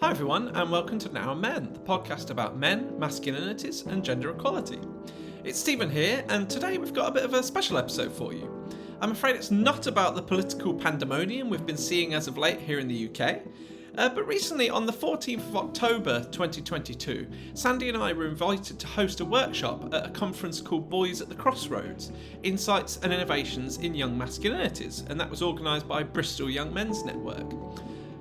Hi everyone, and welcome to Now Men, the podcast about men, masculinities, and gender equality. It's Stephen here, and today we've got a bit of a special episode for you. I'm afraid it's not about the political pandemonium we've been seeing as of late here in the UK, but recently on the 14th of October 2022, Sandy and I were invited to host a workshop at a conference called Boys at the Crossroads, Insights and Innovations in Young Masculinities, and that was organised by Bristol Young Men's Network.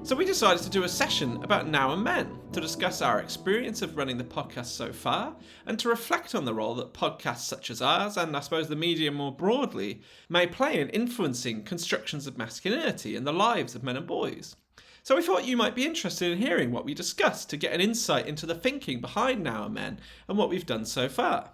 So we decided to do a session about Now Men to discuss our experience of running the podcast so far and to reflect on the role that podcasts such as ours, and I suppose the media more broadly, may play in influencing constructions of masculinity in the lives of men and boys. So we thought you might be interested in hearing what we discussed to get an insight into the thinking behind Now Men and what we've done so far.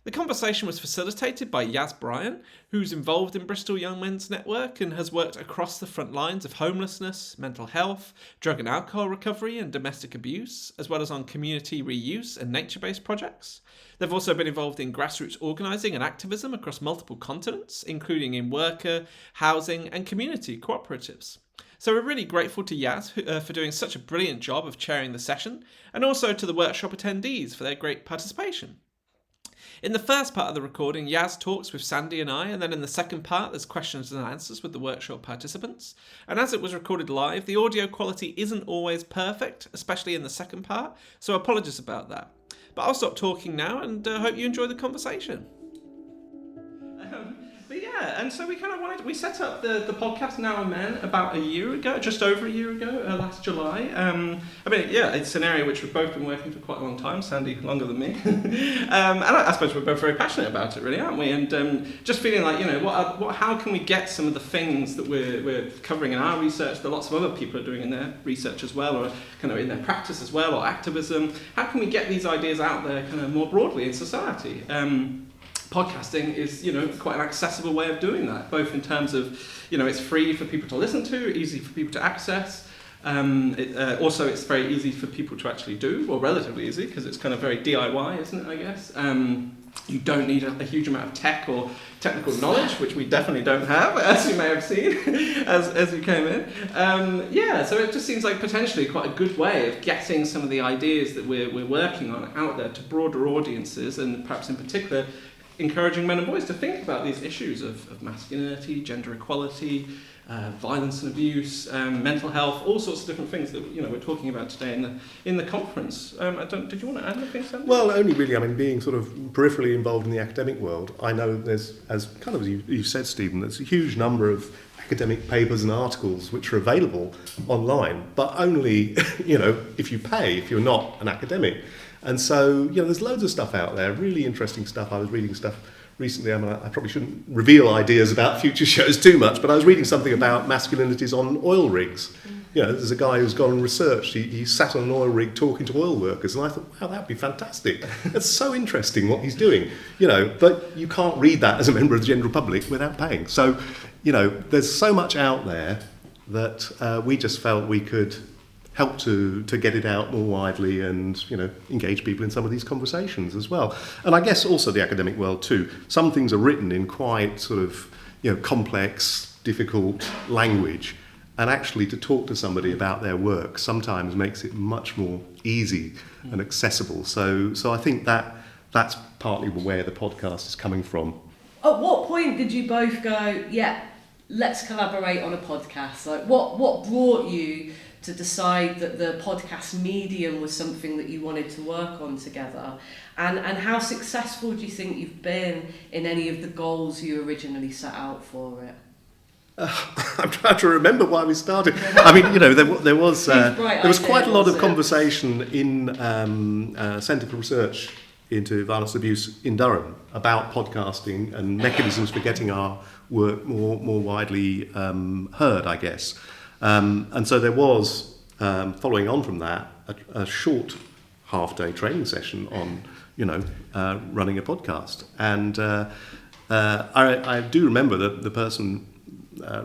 The conversation was facilitated by Brien, who's involved in Bristol Young Men's Network and has worked across the front lines of homelessness, mental health, drug and alcohol recovery and domestic abuse, as well as on community reuse and nature-based projects. They've also been involved in grassroots organising and activism across multiple continents, including in worker, housing and community cooperatives. So we're really grateful to Yaz for doing such a brilliant job of chairing the session, and also to the workshop attendees for their great participation. In the first part of the recording, Yaz talks with Sandy and I, and then in the second part, there's questions and answers with the workshop participants. And as it was recorded live, the audio quality isn't always perfect, especially in the second part, so apologies about that. But I'll stop talking now, and hope you enjoy the conversation. And so we set up the podcast Now Men about a year ago, just over a year ago, last July. It's an area which we've both been working for quite a long time, Sandy longer than me. And I suppose we're both very passionate about it, really, aren't we? And just feeling like, how can we get some of the things that we're covering in our research that lots of other people are doing in their research as well, or kind of in their practice as well, or activism, how can we get these ideas out there kind of more broadly in society? Podcasting is, quite an accessible way of doing that, both in terms of, it's free for people to listen to, easy for people to access. Also, it's very easy for people to actually do, or relatively easy, because it's kind of very DIY, isn't it, I guess? You don't need a huge amount of tech or technical knowledge, which we definitely don't have, as you may have seen, as you came in. So it just seems like potentially quite a good way of getting some of the ideas that we're working on out there to broader audiences, and perhaps in particular, encouraging men and boys to think about these issues of masculinity, gender equality, violence and abuse, mental health, all sorts of different things that we're talking about today in the conference. Did you want to add anything, Sam? Well, only really. Being sort of peripherally involved in the academic world, I know there's, as you said, Stephen, there's a huge number of academic papers and articles which are available online, but only if you pay, if you're not an academic. And so, there's loads of stuff out there, really interesting stuff. I was reading stuff recently. I probably shouldn't reveal ideas about future shows too much, but I was reading something about masculinities on oil rigs. There's a guy who's gone and researched. He sat on an oil rig talking to oil workers, and I thought, wow, that'd be fantastic. That's so interesting what he's doing. But you can't read that as a member of the general public without paying. So, there's so much out there that we just felt we could help to get it out more widely and, engage people in some of these conversations as well. And I guess also the academic world too. Some things are written in quite sort of, complex, difficult language. And actually to talk to somebody about their work sometimes makes it much more easy and accessible. So I think that's partly where the podcast is coming from. At what point did you both go, yeah, let's collaborate on a podcast? Like what brought you to decide that the podcast medium was something that you wanted to work on together? And how successful do you think you've been in any of the goals you originally set out for it? I'm trying to remember why we started. There was quite a lot of conversation in Centre for Research into Violence and Abuse in Durham about podcasting and mechanisms for getting our work more widely heard, I guess. And so there was, following on from that, a short half-day training session on, running a podcast. And I do remember that the person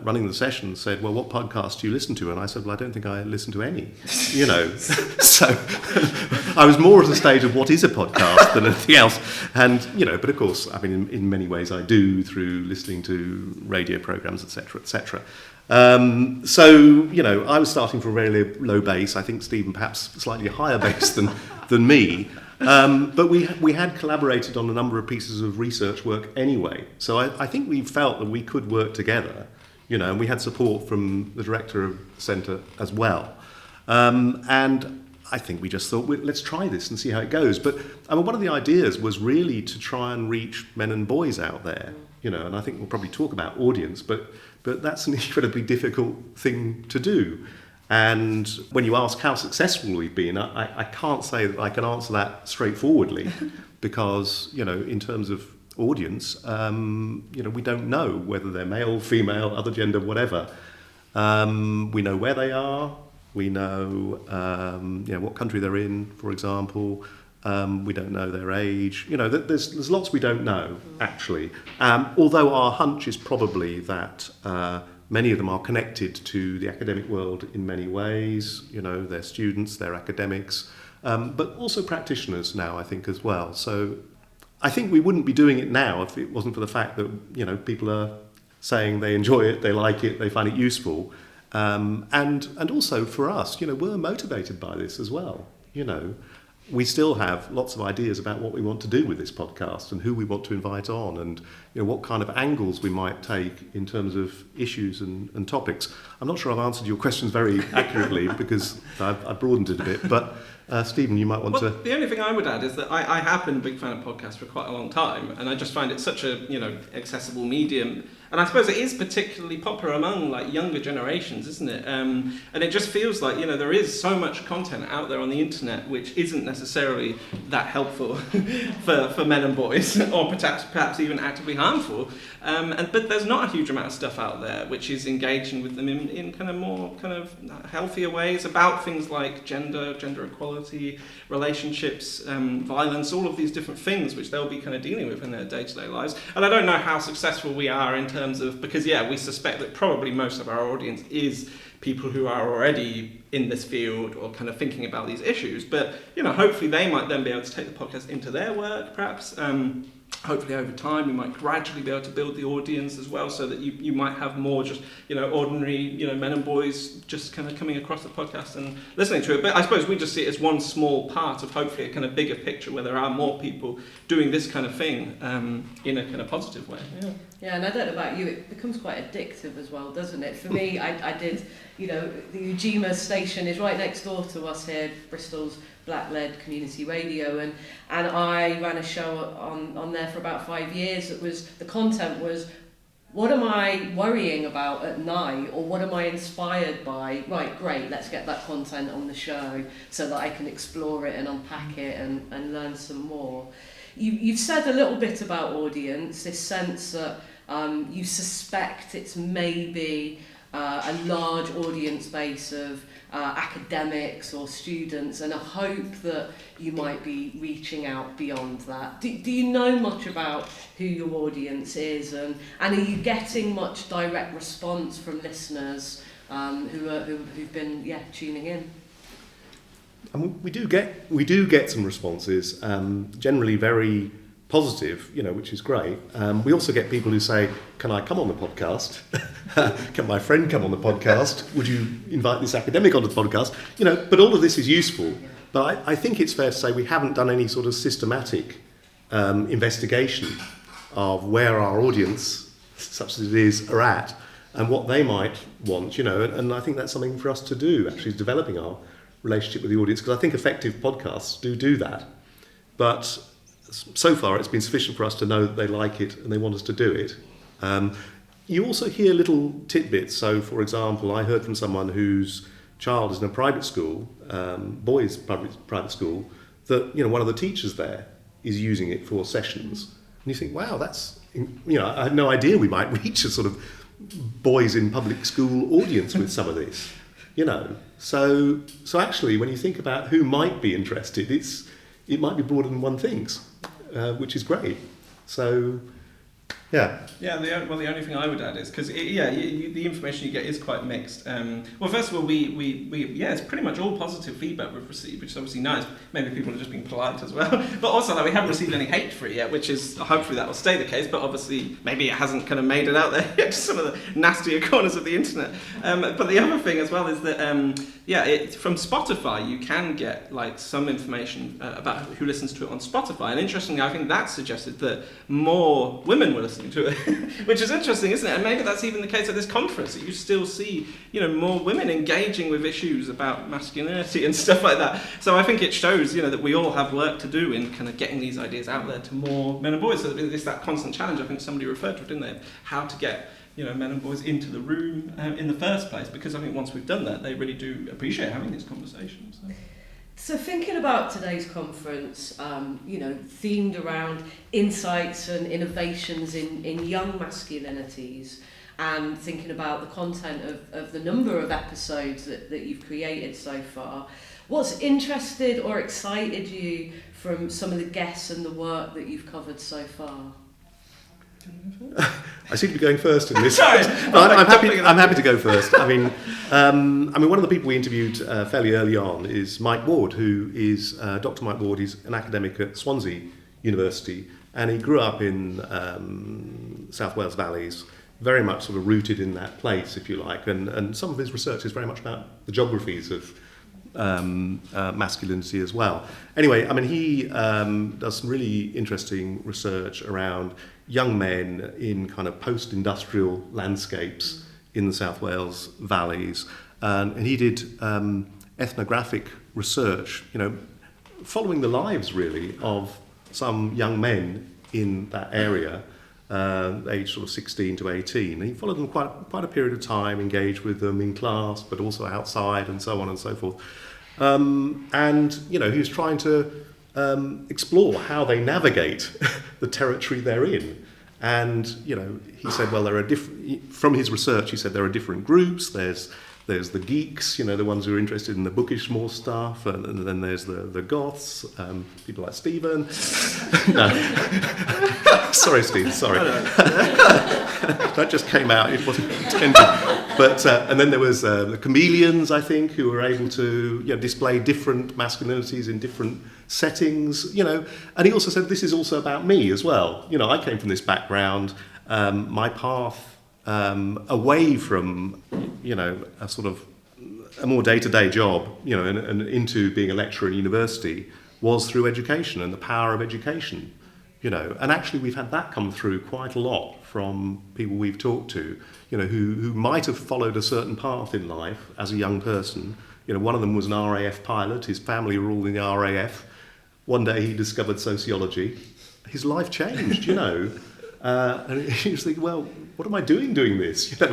running the session said, well, what podcast do you listen to? And I said, well, I don't think I listen to any, So I was more at the stage of what is a podcast than anything else. And, but of course, in many ways I do through listening to radio programs, etc., etc. So, I was starting from a very low base. I think Stephen perhaps slightly higher base than me. But we had collaborated on a number of pieces of research work anyway. So I think we felt that we could work together, and we had support from the director of the centre as well. And I think we just thought, let's try this and see how it goes. But one of the ideas was really to try and reach men and boys out there, and I think we'll probably talk about audience, but that's an incredibly difficult thing to do. And when you ask how successful we've been, I can't say that I can answer that straightforwardly because, in terms of audience, we don't know whether they're male, female, other gender, whatever. We know where they are. We know, what country they're in, for example. We don't know their age. There's lots we don't know, actually. Although our hunch is probably that many of them are connected to the academic world in many ways. They're students, they're academics, but also practitioners now, I think, as well. So I think we wouldn't be doing it now if it wasn't for the fact that, people are saying they enjoy it, they like it, they find it useful. And also for us, we're motivated by this as well. We still have lots of ideas about what we want to do with this podcast and who we want to invite on and what kind of angles we might take in terms of issues and topics. I'm not sure I've answered your questions very accurately because I've broadened it a bit, but Stephen, you might want to... The only thing I would add is that I have been a big fan of podcasts for quite a long time, and I just find it such a accessible medium. And I suppose it is particularly popular among younger generations, isn't it? And it just feels like there is so much content out there on the internet which isn't necessarily that helpful for men and boys, or perhaps even actively harmful. But there's not a huge amount of stuff out there which is engaging with them in kind of more kind of healthier ways about things like gender equality, relationships, violence, all of these different things which they'll be kind of dealing with in their day-to-day lives. And I don't know how successful we are in terms of, because we suspect that probably most of our audience is people who are already in this field or kind of thinking about these issues, but hopefully they might then be able to take the podcast into their work, perhaps. Hopefully over time we might gradually be able to build the audience as well, so that you might have more just ordinary men and boys just kind of coming across the podcast and listening to it. But I suppose we just see it as one small part of hopefully a kind of bigger picture where there are more people doing this kind of thing in a kind of positive way. Yeah, and I don't know about you, it becomes quite addictive as well, doesn't it? For me, I did, the Ujima station is right next door to us here, Bristol's Black-led community radio, and I ran a show on there for about 5 years. The content was, what am I worrying about at night, or what am I inspired by? Right, great, let's get that content on the show so that I can explore it and unpack it and learn some more. You've said a little bit about audience, this sense that you suspect it's maybe a large audience base of academics or students, and a hope that you might be reaching out beyond that. Do you know much about who your audience is, and are you getting much direct response from listeners who've been tuning in? We do get some responses, generally very positive, which is great. We also get people who say, "Can I come on the podcast? Can my friend come on the podcast? Would you invite this academic onto the podcast?" But all of this is useful. But I think it's fair to say we haven't done any sort of systematic investigation of where our audience, such as it is, are at and what they might want. And I think that's something for us to do. Actually, is developing our relationship with the audience, because I think effective podcasts do that. But so far it's been sufficient for us to know that they like it and they want us to do it. You also hear little tidbits. So, for example, I heard from someone whose child is in a private school, boys' private school, that one of the teachers there is using it for sessions. And you think, wow, that's, I had no idea we might reach a sort of boys in public school audience with some of this. So actually, when you think about who might be interested, it might be broader than one thinks, which is great. So Yeah. Yeah, the only thing I would add is because the information you get is quite mixed. Well, first of all, it's pretty much all positive feedback we've received, which is obviously nice. Maybe people are just being polite as well, but also we haven't received any hate for it yet, which is hopefully that will stay the case. But obviously, maybe it hasn't kind of made it out there yet to some of the nastier corners of the internet. But the other thing as well is that from Spotify you can get like some information about who listens to it on Spotify, and interestingly, I think that suggested that more women were listening to it, which is interesting, isn't it? And maybe that's even the case at this conference, that you still see, more women engaging with issues about masculinity and stuff like that. So I think it shows, that we all have work to do in kind of getting these ideas out there to more men and boys. So it's that constant challenge, I think somebody referred to it, didn't they? How to get, men and boys into the room in the first place, because I think once we've done that, they really do appreciate having these conversations. So thinking about today's conference, themed around insights and innovations in young masculinities, and thinking about the content of the number of episodes that you've created so far, what's interested or excited you from some of the guests and the work that you've covered so far? I seem to be going first in this. Sorry, I'm happy to go first. I mean, one of the people we interviewed fairly early on is Mike Ward, who is Dr. Mike Ward. He's an academic at Swansea University, and he grew up in South Wales Valleys, very much sort of rooted in that place, if you like. And some of his research is very much about the geographies of masculinity as well. Anyway, I mean, he does some really interesting research around young men in kind of post-industrial landscapes in the South Wales valleys, and he did ethnographic research, following the lives really of some young men in that area, aged sort of 16 to 18. And he followed them quite a period of time, engaged with them in class, but also outside, and so on and so forth. And he was trying to explore how they navigate the territory they're in. And he said, well, there are from his research, he said there are different groups. There's the geeks, the ones who are interested in the bookish more stuff, and then there's the goths, people like Stephen. No, sorry, Steve. Sorry, that just came out. It wasn't intended. But and then there was the chameleons, I think, who were able to display different masculinities in different settings. And he also said this is also about me as well. I came from this background. My path away from a sort of a more day-to-day job, and into being a lecturer in university was through education and the power of education, and actually we've had that come through quite a lot from people we've talked to, who might have followed a certain path in life as a young person. One of them was an RAF pilot. His family were all in the RAF. One day he discovered sociology. His life changed, and he was thinking, well, what am I doing this? So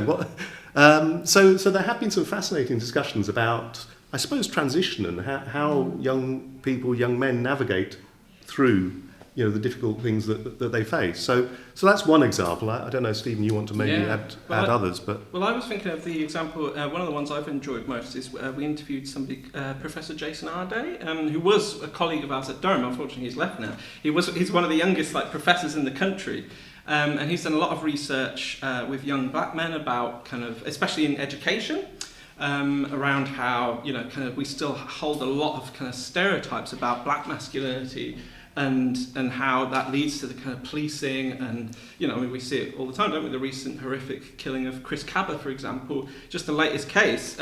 there have been some fascinating discussions about, I suppose, transition and how young men navigate through the difficult things that they face. So that's one example. I don't know, Stephen, you want to maybe add others, but I was thinking of the example. One of the ones I've enjoyed most is we interviewed somebody, Professor Jason Arday, who was a colleague of ours at Durham. Unfortunately, he's left now. He's one of the youngest professors in the country. And he's done a lot of research with young black men about kind of, especially in education, around how we still hold a lot of kind of stereotypes about black masculinity, and how that leads to the kind of policing, and we see it all the time, don't we? The recent horrific killing of Chris Cabba, for example, just the latest case.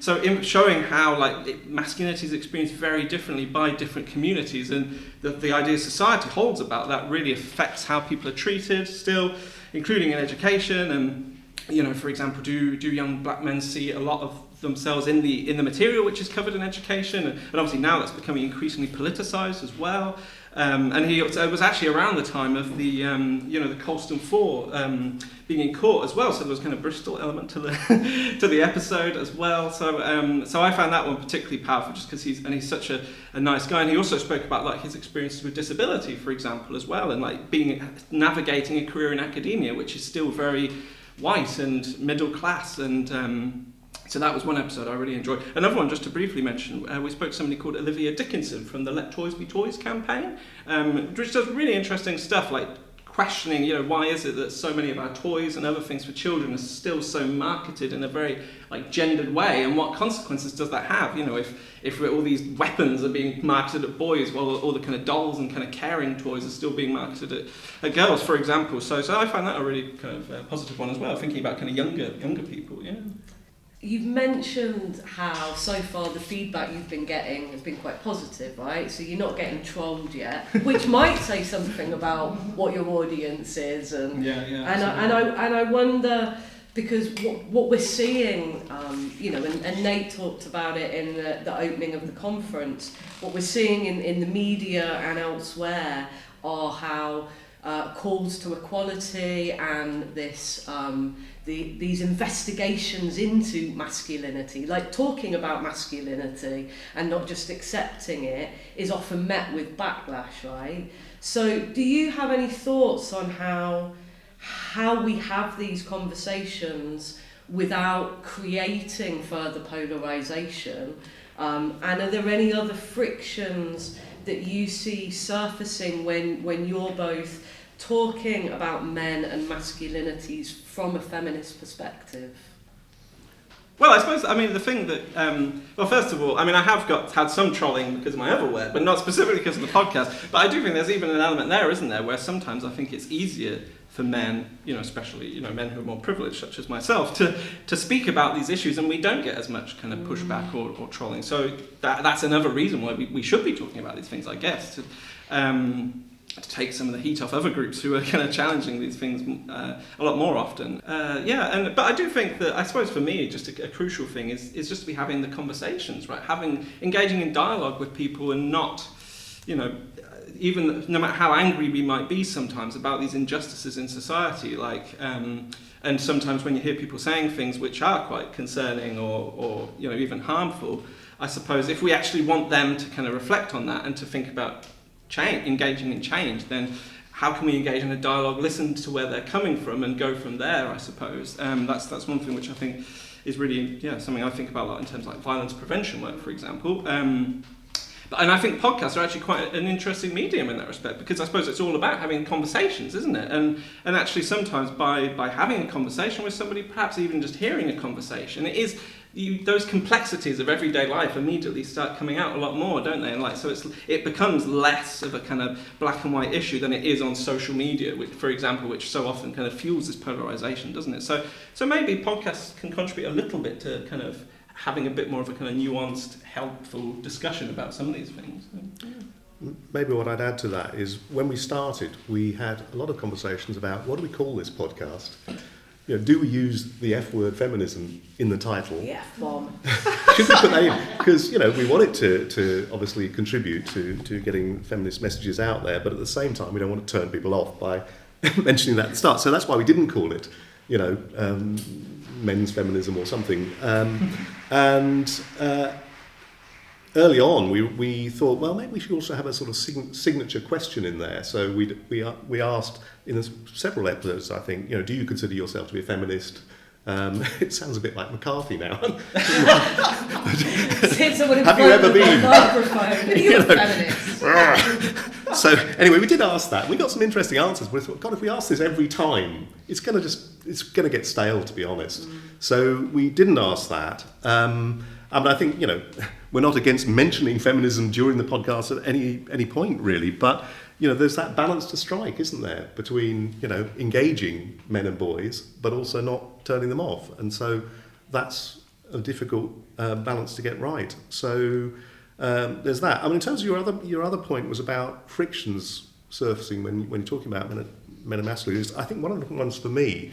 So in showing how masculinity is experienced very differently by different communities, and the idea society holds about that really affects how people are treated still, including in education. And for example, do young black men see a lot of themselves in the material which is covered in education, and obviously now that's becoming increasingly politicized as well. And it was actually around the time of the the Colston 4 being in court as well, so there was kind of Bristol element to the episode as well. So I found that one particularly powerful, just because he's such a nice guy, and he also spoke about his experiences with disability, for example, as well, and navigating a career in academia, which is still very white and middle class, and so that was one episode I really enjoyed. Another one, just to briefly mention, we spoke to somebody called Olivia Dickinson from the Let Toys Be Toys campaign, which does really interesting stuff, questioning, why is it that so many of our toys and other things for children are still so marketed in a very gendered way, and what consequences does that have? If all these weapons are being marketed at boys, while all the kind of dolls and kind of caring toys are still being marketed at girls, for example. So I find that a really kind of positive one as well, thinking about kind of younger people. Yeah. You've mentioned how so far the feedback you've been getting has been quite positive, right? So you're not getting trolled yet, which might say something about what your audience is, and I wonder, because what we're seeing, and Nate talked about it in the opening of the conference. What we're seeing in the media and elsewhere are how calls to equality and this. These investigations into masculinity, like talking about masculinity and not just accepting it, is often met with backlash, right? So do you have any thoughts on how we have these conversations without creating further polarisation? And are there any other frictions that you see surfacing when you're both talking about men and masculinities from a feminist perspective? Well, I suppose, the thing that, first of all, I have had some trolling because of my other work, but not specifically because of the podcast, but I do think there's even an element there, isn't there, where sometimes I think it's easier for men, especially, men who are more privileged, such as myself, to speak about these issues, and we don't get as much kind of pushback or trolling. So that's another reason why we should be talking about these things, I guess, to take some of the heat off other groups who are kind of challenging these things a lot more often. But I do think that, I suppose for me, just a crucial thing is just to be having the conversations, right? Engaging in dialogue with people, and not, even no matter how angry we might be sometimes about these injustices in society, and sometimes when you hear people saying things which are quite concerning or even harmful, I suppose if we actually want them to kind of reflect on that and to think about engaging in change, then how can we engage in a dialogue, listen to where they're coming from, and go from there, I suppose. That's one thing which I think is really something I think about a lot in terms of violence prevention work, for example. And I think podcasts are actually quite an interesting medium in that respect, because I suppose it's all about having conversations, isn't it? And actually sometimes by having a conversation with somebody, perhaps even just hearing a conversation, it is those complexities of everyday life immediately start coming out a lot more, don't they? And so it becomes less of a kind of black and white issue than it is on social media, which, for example, which so often kind of fuels this polarisation, doesn't it? So maybe podcasts can contribute a little bit to kind of having a bit more of a kind of nuanced, helpful discussion about some of these things. Maybe what I'd add to that is, when we started, we had a lot of conversations about what do we call this podcast? Do we use the F word, feminism, in the title? The F-bomb. Should we put that in? Because, we want it to obviously contribute to getting feminist messages out there, but at the same time, we don't want to turn people off by mentioning that at the start. So that's why we didn't call it, men's feminism or something. Early on, we thought, well, maybe we should also have a sort of signature question in there. So we asked in several episodes, I think, do you consider yourself to be a feminist? It sounds a bit like McCarthy now. Have you ever been? Microphone. Are you a feminist? So anyway, we did ask that. We got some interesting answers. We thought, God, if we ask this every time, it's going to get stale, to be honest. So we didn't ask that. I think, we're not against mentioning feminism during the podcast at any point, really. But, there's that balance to strike, isn't there, between, engaging men and boys, but also not turning them off. And so that's a difficult balance to get right. So there's that. In terms of your other point was about frictions surfacing when you're talking about men and masculinities. I think one of the ones for me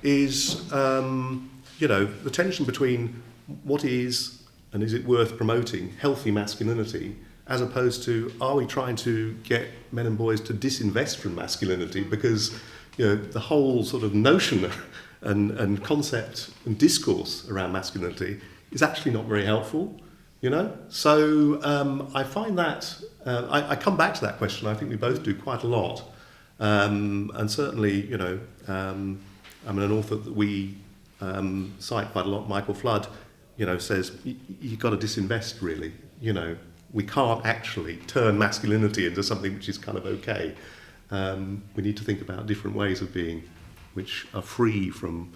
is, the tension between what is, and is it worth promoting, healthy masculinity, as opposed to, are we trying to get men and boys to disinvest from masculinity? Because, the whole sort of notion and concept and discourse around masculinity is actually not very helpful, So I find that, I come back to that question. I think we both do quite a lot. And certainly, I'm an author that we cite quite a lot, Michael Flood, says you've got to disinvest, really. We can't actually turn masculinity into something which is kind of okay. We need to think about different ways of being, which are free from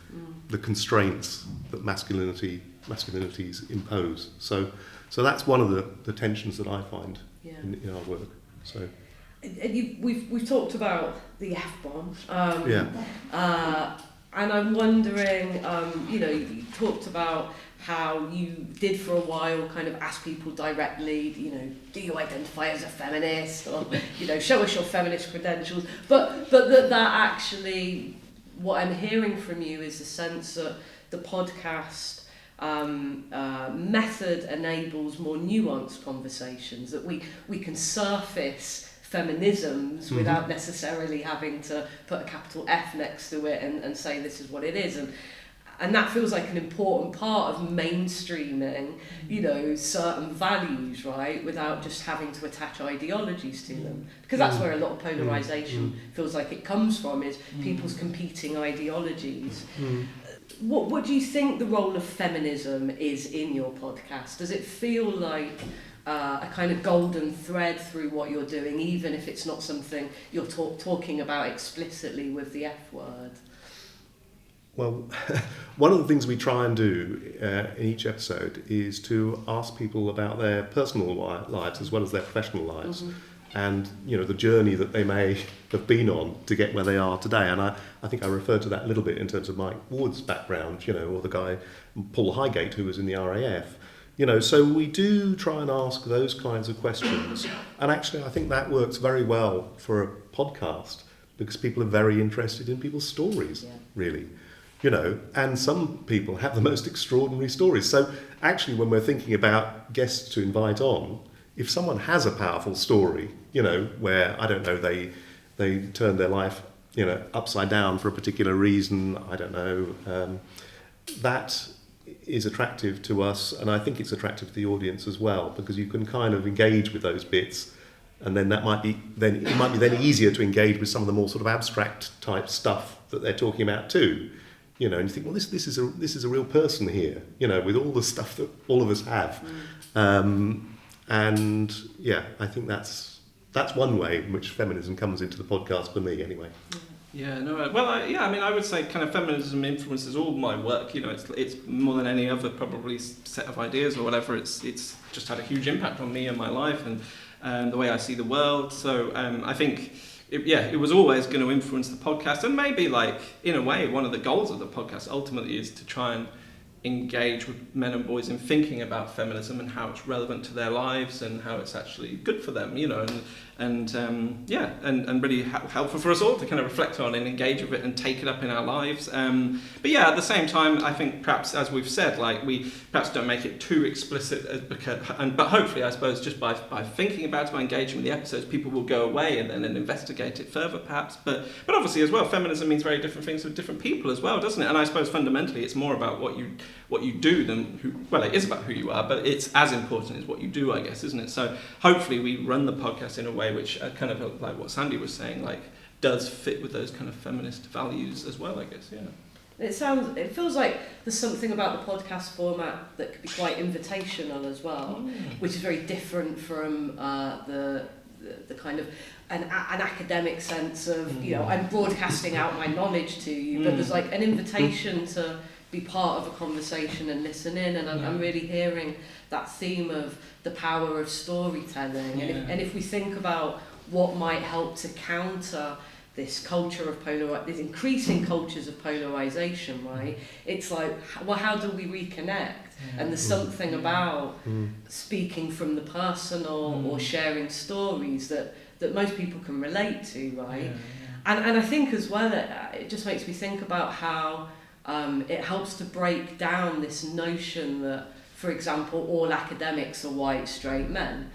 the constraints that masculinities impose. So that's one of the tensions that I find in our work. So. And we've talked about the F-bomb. And I'm wondering, you talked about how you did for a while kind of ask people directly, do you identify as a feminist? Or, show us your feminist credentials. But that actually, what I'm hearing from you is the sense that the podcast method enables more nuanced conversations, that we can surface feminisms without necessarily having to put a capital F next to it and say this is what it is. And that feels like an important part of mainstreaming, certain values, right, without just having to attach ideologies to them. Because that's where a lot of polarisation feels like it comes from, is people's competing ideologies. What do you think the role of feminism is in your podcast? Does it feel like a kind of golden thread through what you're doing, even if it's not something you're talking about explicitly with the F word? Well, one of the things we try and do in each episode is to ask people about their personal lives as well as their professional lives, and the journey that they may have been on to get where they are today. And I think I referred to that a little bit in terms of Mike Ward's background, or the guy Paul Highgate who was in the RAF. So we do try and ask those kinds of questions. And actually, I think that works very well for a podcast because people are very interested in people's stories, really. And some people have the most extraordinary stories. So actually, when we're thinking about guests to invite on, if someone has a powerful story, where, I don't know, they turned their life, upside down for a particular reason, I don't know, that is attractive to us, and I think it's attractive to the audience as well, because you can kind of engage with those bits, and then it might be easier to engage with some of the more sort of abstract type stuff that they're talking about too, and you think, well, this is a real person here, with all the stuff that all of us have, and I think that's one way in which feminism comes into the podcast for me, anyway. Yeah, no, I would say kind of feminism influences all my work. It's more than any other probably set of ideas or whatever. It's just had a huge impact on me and my life and the way I see the world. So I think it was always going to influence the podcast, and maybe in a way one of the goals of the podcast ultimately is to try and engage with men and boys in thinking about feminism and how it's relevant to their lives and how it's actually good for them, and really helpful for us all to kind of reflect on and engage with it and take it up in our lives. But at the same time, I think perhaps, as we've said, we perhaps don't make it too explicit, but hopefully, I suppose, just by thinking about it, by engaging with the episodes, people will go away and then investigate it further, perhaps. But obviously, as well, feminism means very different things to different people as well, doesn't it? And I suppose fundamentally, it's more about what you do than it is about who you are, but it's as important as what you do, I guess, isn't it? So hopefully we run the podcast in a way which kind of like what Sandy was saying, does fit with those kind of feminist values as well, I guess. It feels like there's something about the podcast format that could be quite invitational as well, which is very different from the kind of an academic sense of I'm broadcasting out my knowledge to you, but there's an invitation to be part of a conversation and listen in, and I'm really hearing that theme of the power of storytelling, and if we think about what might help to counter this culture of these increasing cultures of polarization, right? It's how do we reconnect? And there's something about speaking from the personal or sharing stories that most people can relate to, right? And I think as well, it just makes me think about how it helps to break down this notion that, for example, all academics are white, straight men.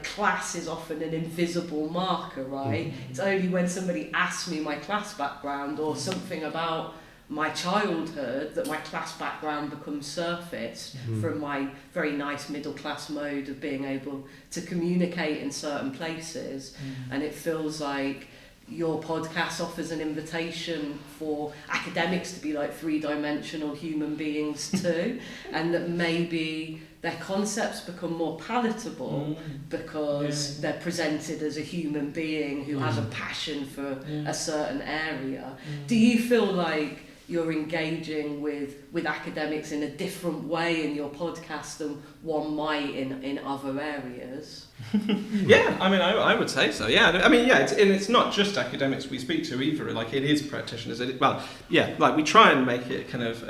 Class is often an invisible marker, right? It's only when somebody asks me my class background or something about my childhood that my class background becomes surfaced from my very nice middle class mode of being able to communicate in certain places. And it feels like your podcast offers an invitation for academics to be like three-dimensional human beings too, and that maybe their concepts become more palatable because they're presented as a human being who has a passion for a certain area. Do you feel like you're engaging with academics in a different way in your podcast than one might in other areas? Yeah, I mean, I would say so. Yeah, I mean, yeah, it's not just academics we speak to either. Like, it is practitioners. Well, yeah, like we try and make it kind of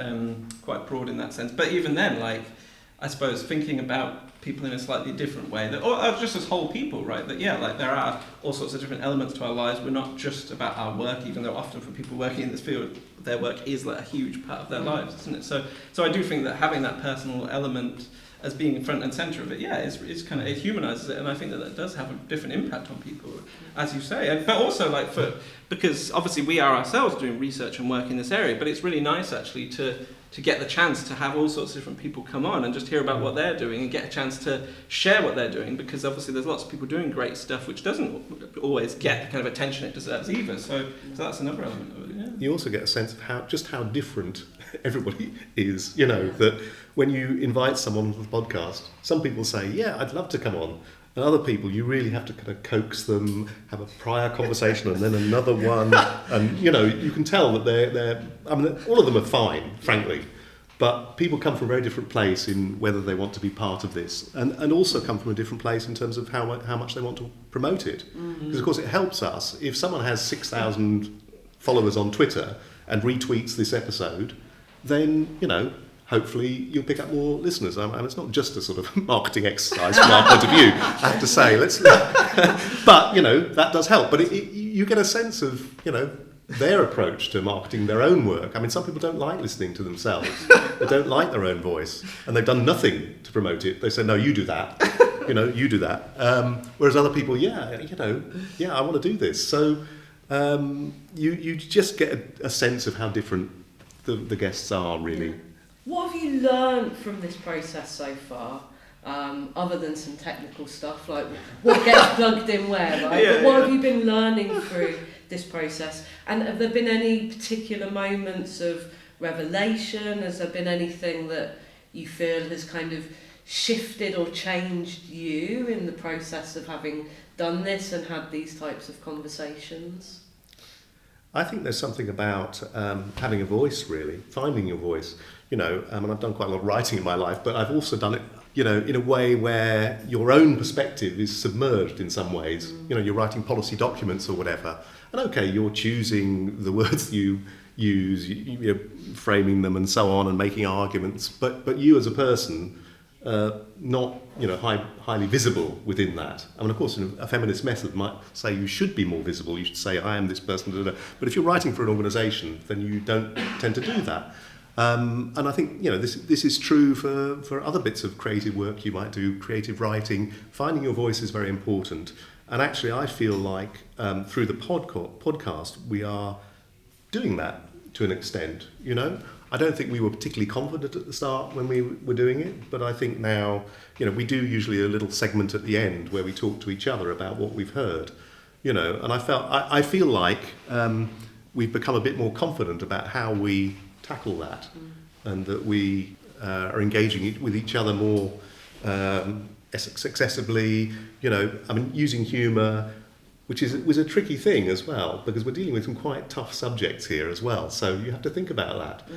quite broad in that sense. But even then, like, I suppose thinking about people in a slightly different way, or just as whole people, right? That like there are all sorts of different elements to our lives. We're not just about our work, even though often for people working in this field, their work is like a huge part of their lives, isn't it? So I do think that having that personal element as being front and centre of it, is kind of, it humanises it, and I think that does have a different impact on people, as you say. But also, like, because obviously we are ourselves doing research and work in this area, but it's really nice actually to get the chance to have all sorts of different people come on and just hear about what they're doing and get a chance to share what they're doing, because obviously there's lots of people doing great stuff which doesn't always get the kind of attention it deserves either. So that's another element of it. Yeah. You also get a sense of how different everybody is. You know, that when you invite someone to the podcast, some people say, "Yeah, I'd love to come on." And other people, you really have to kind of coax them, have a prior conversation and then another one. And, you know, you can tell that they're I mean, all of them are fine, frankly. But people come from a very different place in whether they want to be part of this. And also come from a different place in terms of how much they want to promote it. Because, of course, it helps us. If someone has 6,000 followers on Twitter and retweets this episode, then, you know, hopefully you'll pick up more listeners. And it's not just a sort of marketing exercise from our point of view, I have to say. But, you know, that does help. But you get a sense of, you know, their approach to marketing their own work. I mean, some people don't like listening to themselves. They don't like their own voice. And they've done nothing to promote it. They say, no, you do that. You know, you do that. Whereas other people, I want to do this. So you just get a sense of how different the guests are, really. Yeah. What have you learned from this process so far, other than some technical stuff, like what gets plugged in where, right? But what have you been learning through this process? And have there been any particular moments of revelation? Has there been anything that you feel has kind of shifted or changed you in the process of having done this and had these types of conversations? I think there's something about having a voice, really, finding your voice. You know, and I've done quite a lot of writing in my life, but I've also done it, you know, in a way where your own perspective is submerged in some ways. You know, you're writing policy documents or whatever, and okay, you're choosing the words you use, you're framing them and so on, and making arguments, but you as a person, not, you know, highly visible within that. I mean, of course, a feminist method might say you should be more visible. You should say, I am this person, but if you're writing for an organisation, then you don't tend to do that. And I think, you know, this is true for other bits of creative work you might do, creative writing. Finding your voice is very important. And actually, I feel like through the podcast, we are doing that to an extent, you know. I don't think we were particularly confident at the start when we were doing it, but I think now, you know, we do usually a little segment at the end where we talk to each other about what we've heard, you know. And I feel like we've become a bit more confident about how we tackle that, and that we are engaging with each other more successively, you know. I mean, using humour, which was a tricky thing as well, because we're dealing with some quite tough subjects here as well, so you have to think about that.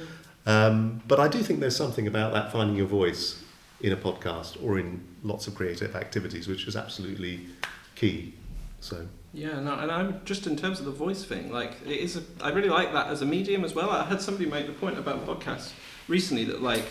But I do think there's something about that, finding your voice in a podcast or in lots of creative activities, which is absolutely key. So. Yeah, no, and I'm just in terms of the voice thing, like I really like that as a medium as well. I heard somebody make the point about podcasts recently that like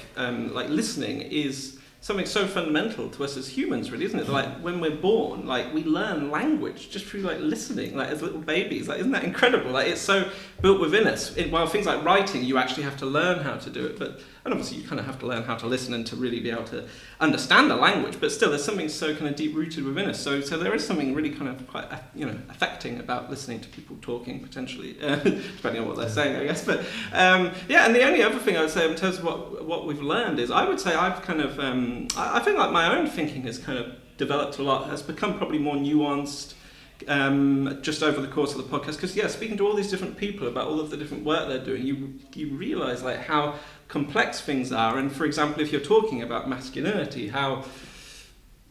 listening is something so fundamental to us as humans, really, isn't it? Like when we're born, like we learn language just through like listening, like as little babies. Like, isn't that incredible? Like it's so built within us. While things like writing, you actually have to learn how to do it, and obviously you kind of have to learn how to listen and to really be able to understand the language. But still, there's something so kind of deep rooted within us. So there is something really kind of quite affecting about listening to people talking, potentially, depending on what they're saying, I guess. But and the only other thing I would say in terms of what we've learned is, I would say I've kind of I think like my own thinking has kind of developed a lot, has become probably more nuanced just over the course of the podcast, because speaking to all these different people about all of the different work they're doing, you realise like how complex things are. And for example, if you're talking about masculinity, how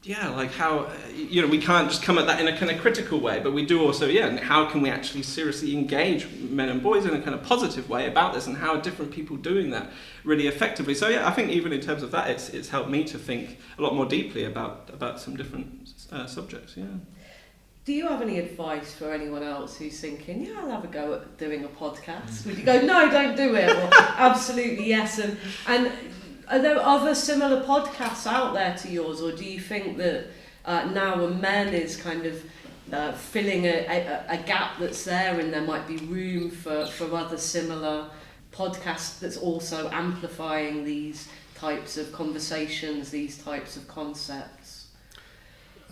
we can't just come at that in a kind of critical way, but we do also, and how can we actually seriously engage men and boys in a kind of positive way about this, and how are different people doing that really effectively. So I think even in terms of that, it's helped me to think a lot more deeply about some different subjects. Do you have any advice for anyone else who's thinking, I'll have a go at doing a podcast? Would you go, no, don't do it? Or absolutely yes. And are there other similar podcasts out there to yours, or do you think that now men is kind of filling a gap that's there, and there might be room for other similar podcasts that's also amplifying these types of conversations, these types of concepts?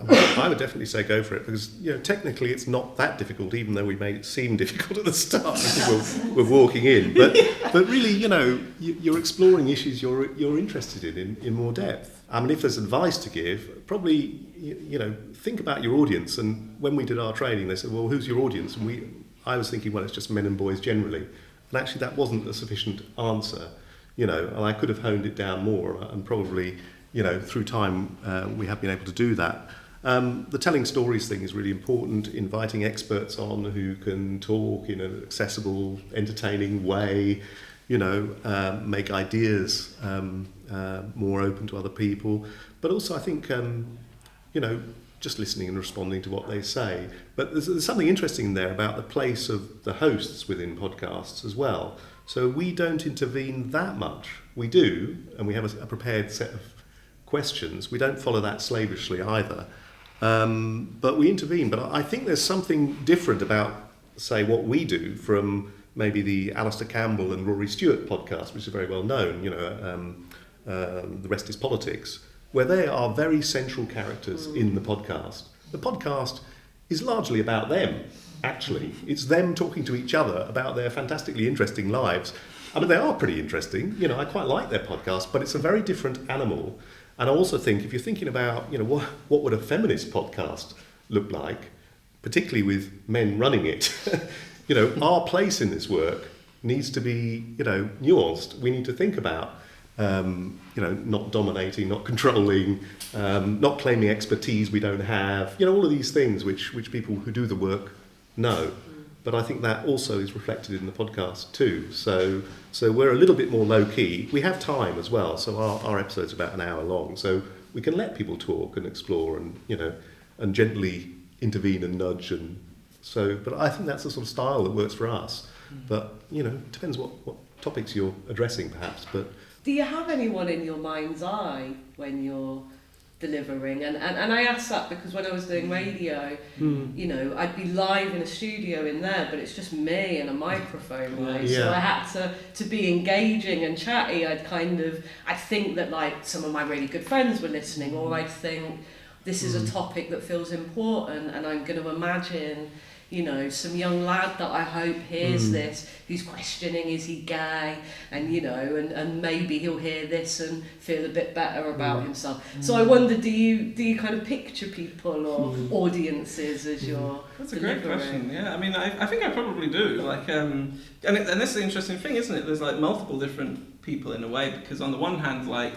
I would definitely say go for it, because technically it's not that difficult, even though we made it seem difficult at the start when we're walking in. But really, you're exploring issues you're interested in more depth. I mean, if there's advice to give, probably think about your audience. And when we did our training, they said, well, who's your audience? And I was thinking, well, it's just men and boys generally. And actually, that wasn't a sufficient answer. And I could have honed it down more, and probably through time we have been able to do that. The telling stories thing is really important, inviting experts on who can talk in an accessible, entertaining way, make ideas more open to other people. But also I think, just listening and responding to what they say. But there's something interesting there about the place of the hosts within podcasts as well. So we don't intervene that much. We do, and we have a prepared set of questions. We don't follow that slavishly either. But we intervene. But I think there's something different about, say, what we do from maybe the Alistair Campbell and Rory Stewart podcast, which is very well known, The Rest is Politics, where they are very central characters in the podcast. The podcast is largely about them, actually. It's them talking to each other about their fantastically interesting lives. I mean, they are pretty interesting. I quite like their podcast, but it's a very different animal. And I also think, if you're thinking about, what would a feminist podcast look like, particularly with men running it, our place in this work needs to be, nuanced. We need to think about, not dominating, not controlling, not claiming expertise we don't have, all of these things which people who do the work know. But I think that also is reflected in the podcast too. So we're a little bit more low key. We have time as well. So our episode's about an hour long. So we can let people talk and explore and and gently intervene and nudge. But I think that's the sort of style that works for us. But it depends what topics you're addressing perhaps. But do you have anyone in your mind's eye when you're delivering? And I asked that because when I was doing radio, I'd be live in a studio in there, but it's just me and a microphone, right? Yeah. So I had to be engaging and chatty. I'd think that like some of my really good friends were listening, or I'd think this is a topic that feels important, and I'm going to imagine some young lad that I hope hears this, who's questioning, is he gay? And, and maybe he'll hear this and feel a bit better about himself. So I wonder, do you kind of picture people or audiences as you're That's a delivering? great question, yeah. I mean, I think I probably do. Like, and this is the interesting thing, isn't it? There's like multiple different people in a way, because on the one hand, like,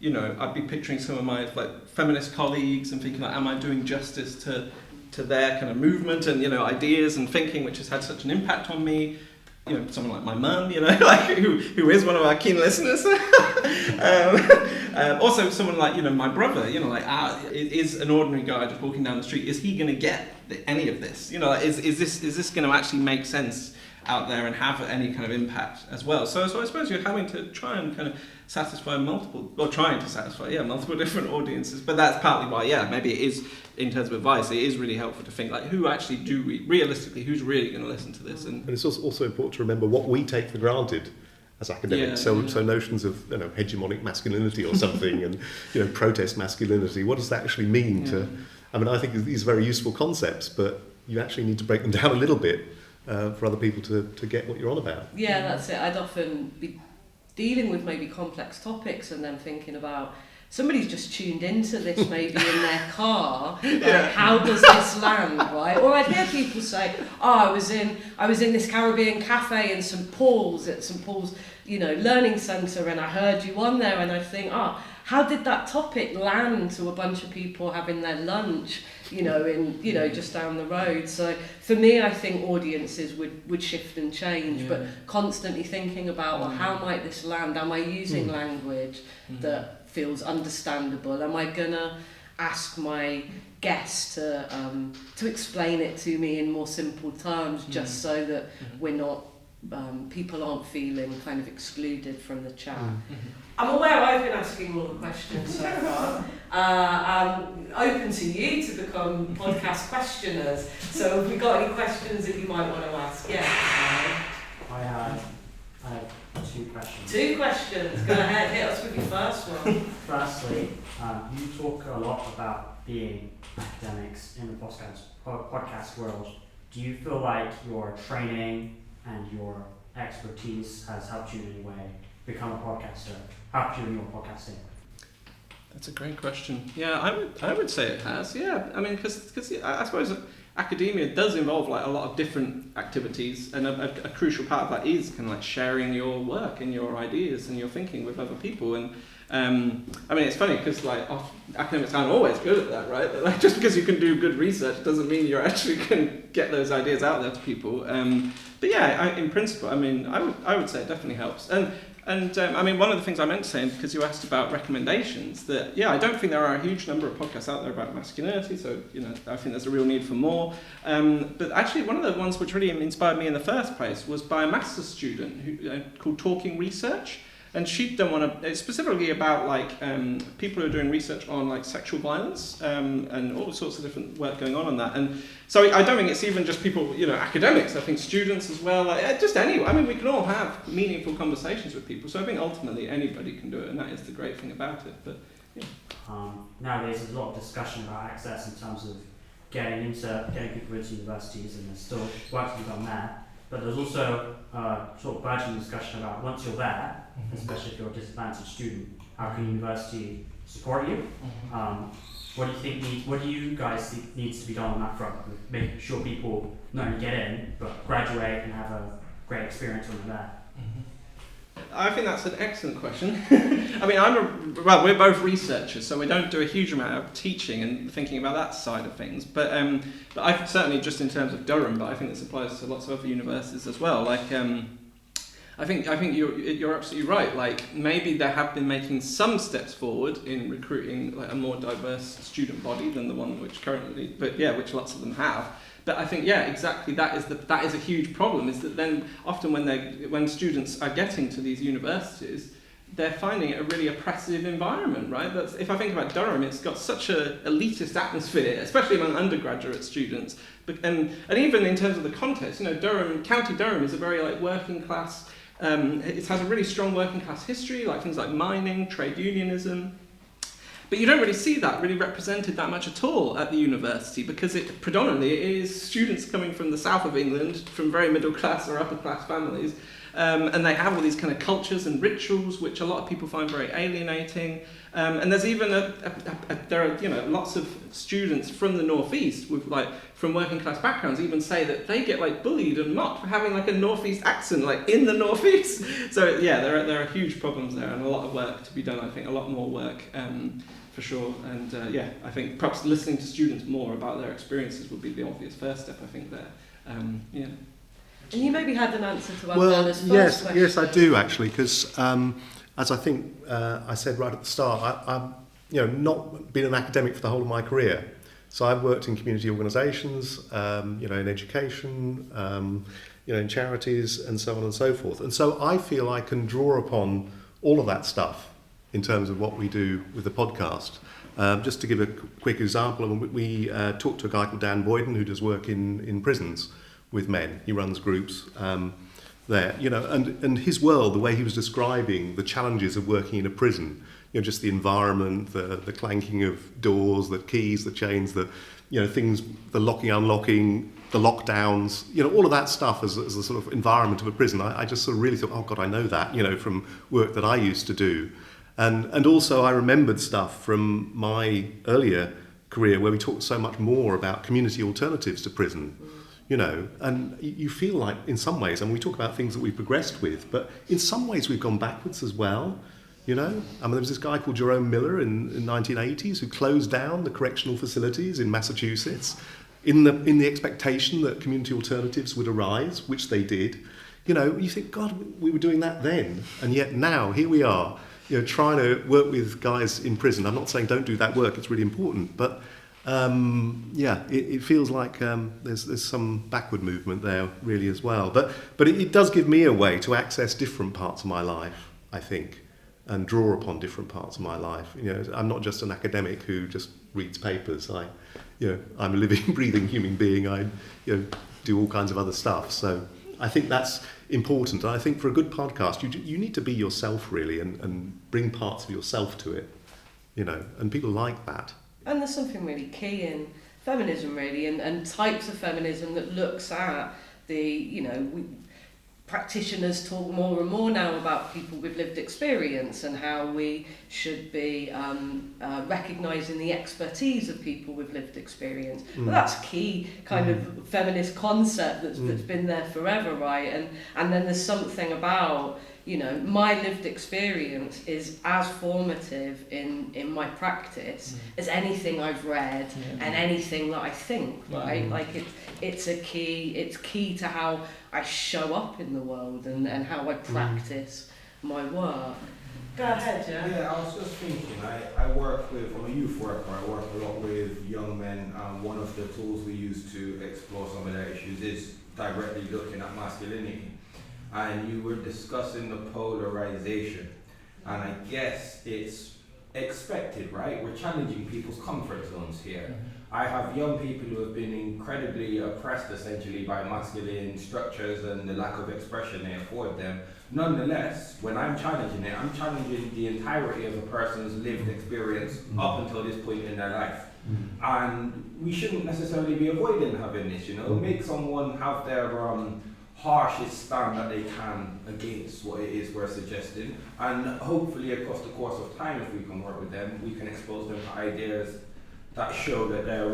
I'd be picturing some of my like feminist colleagues and thinking, like, am I doing justice to their kind of movement and ideas and thinking, which has had such an impact on me. Someone like my mum, like who is one of our keen listeners. Also, someone like my brother, is an ordinary guy just walking down the street. Is he going to get any of this? Is this going to actually make sense out there and have any kind of impact as well? So I suppose you're having to try and kind of satisfy multiple different audiences. But that's partly why, maybe it is, in terms of advice, it is really helpful to think like, who actually realistically, who's really going to listen to this? And it's also important to remember what we take for granted as academics. So notions of hegemonic masculinity or something, and protest masculinity. What does that actually mean to? I mean, I think these are very useful concepts, but you actually need to break them down a little bit for other people to get what you're on about. Yeah, that's it. I'd often be dealing with maybe complex topics and then thinking about somebody's just tuned into this maybe in their car. Like, how does this land, right? Or I'd hear people say, I was in this Caribbean cafe in St Paul's, at St Paul's, learning centre, and I heard you on there, and I think, how did that topic land to a bunch of people having their lunch, just down the road? So for me, I think audiences would shift and change, but constantly thinking about, well, how might this land? Am I using language that feels understandable? Am I gonna ask my guest to explain it to me in more simple terms, just so that we're not people aren't feeling kind of excluded from the chat? I'm aware I've been asking all the questions so far. I'm open to you to become podcast questioners. So have we got any questions that you might want to ask? Yeah. I have 2 questions. 2 questions. Go ahead, hit us with your first one. Firstly, you talk a lot about being academics in the podcast world. Do you feel like your training and your expertise has helped you in any way become a podcaster, helped you in your podcasting? That's a great question. Yeah, I would say it has. Yeah, I mean, because I suppose academia does involve like a lot of different activities, and a crucial part of that is kind of like sharing your work and your ideas and your thinking with other people. And I mean, it's funny because like academics aren't always good at that, right? Like just because you can do good research doesn't mean you actually can get those ideas out there to people. But yeah, in principle, I mean, I would say it definitely helps. And I mean, one of the things I meant to say, because you asked about recommendations, that I don't think there are a huge number of podcasts out there about masculinity, so I think there's a real need for more. But actually, one of the ones which really inspired me in the first place was by a master's student called Talking Research, and she'd done one specifically about like people who are doing research on like sexual violence and all sorts of different work going on that. And so I don't think it's even just people, academics. I think students as well, just anyone. I mean, we can all have meaningful conversations with people. So I think ultimately anybody can do it, and that is the great thing about it. But yeah. Nowadays, there's a lot of discussion about access in terms of getting people into universities, and there's still work to be done there. But there's also sort of burgeoning discussion about once you're there, especially if you're a disadvantaged student, how can university support you? What do you guys think needs to be done on that front? Making sure people not only get in, but graduate and have a great experience when they're there. I think that's an excellent question. I mean, we're both researchers, so we don't do a huge amount of teaching and thinking about that side of things. But I certainly just in terms of Durham, but I think this applies to lots of other universities as well. Like, I think you're absolutely right. Like, maybe they have been making some steps forward in recruiting like a more diverse student body than the one which currently, which lots of them have. But I think, exactly, that is a huge problem, is that then often when students are getting to these universities, they're finding it a really oppressive environment, right? If I think about Durham, it's got such an elitist atmosphere, especially among undergraduate students. And even in terms of the context, County Durham is a very like working class, it has a really strong working class history, like things like mining, trade unionism. But you don't really see that really represented that much at all at the university, because it predominantly is students coming from the south of England, from very middle class or upper class families, and they have all these kind of cultures and rituals which a lot of people find very alienating. And there's even there are lots of students from the northeast with from working class backgrounds even say that they get like bullied and mocked for having like a northeast accent like in the northeast. So there are huge problems there, and a lot of work to be done. I think a lot more work. For sure, and I think perhaps listening to students more about their experiences would be the obvious first step, I think, there. And you maybe had an answer to Abdallah's first question. Yes, I do actually, because as I think I said right at the start, I've not been an academic for the whole of my career. So I've worked in community organisations, in education, in charities, and so on and so forth. And so I feel I can draw upon all of that stuff in terms of what we do with the podcast. Just to give a quick example, we talked to a guy called Dan Boyden who does work in prisons with men. He runs groups there, and his world, the way he was describing the challenges of working in a prison, just the environment, the clanking of doors, the keys, the chains, the things, the locking, unlocking, the lockdowns, all of that stuff as a sort of environment of a prison. I just sort of really thought, oh God, I know that, from work that I used to do. And also I remembered stuff from my earlier career where we talked so much more about community alternatives to prison, you know, and you feel like in some ways, and we talk about things that we've progressed with, but in some ways we've gone backwards as well, you know. I mean, there was this guy called Jerome Miller in 1980s who closed down the correctional facilities in Massachusetts in the expectation that community alternatives would arise, which they did. You know, you think, God, we were doing that then, and yet now here we are, you know, trying to work with guys in prison. I'm not saying don't do that work; it's really important, but it feels like there's some backward movement there really as well. But it does give me a way to access different parts of my life, I think, and draw upon different parts of my life. You know, I'm not just an academic who just reads papers. I'm a living, breathing human being. I do all kinds of other stuff. So I think that's important. And I think for a good podcast, you need to be yourself really and bring parts of yourself to it, you know, and people like that. And there's something really key in feminism really and types of feminism that looks at practitioners talk more and more now about people with lived experience and how we should be recognising the expertise of people with lived experience. Well, that's a key kind of feminist concept that's been there forever, right? And then there's something about, you know, my lived experience is as formative in my practice as anything I've read and anything that I think, right? Like it's key to how I show up in the world and how I practice my work. Go ahead, yeah. Yeah, I was just thinking, I'm a youth worker, I work a lot with young men, and one of the tools we use to explore some of their issues is directly looking at masculinity. And you were discussing the polarization, and I guess it's expected, right? We're challenging people's comfort zones here. I have young people who have been incredibly oppressed essentially by masculine structures and the lack of expression they afford them. Nonetheless, when I'm challenging it, I'm challenging the entirety of a person's lived experience up until this point in their life. And we shouldn't necessarily be avoiding having this, you know, make someone have their harshest stand that they can against what it is we're suggesting, and hopefully across the course of time, if we can work with them, we can expose them to ideas that show that their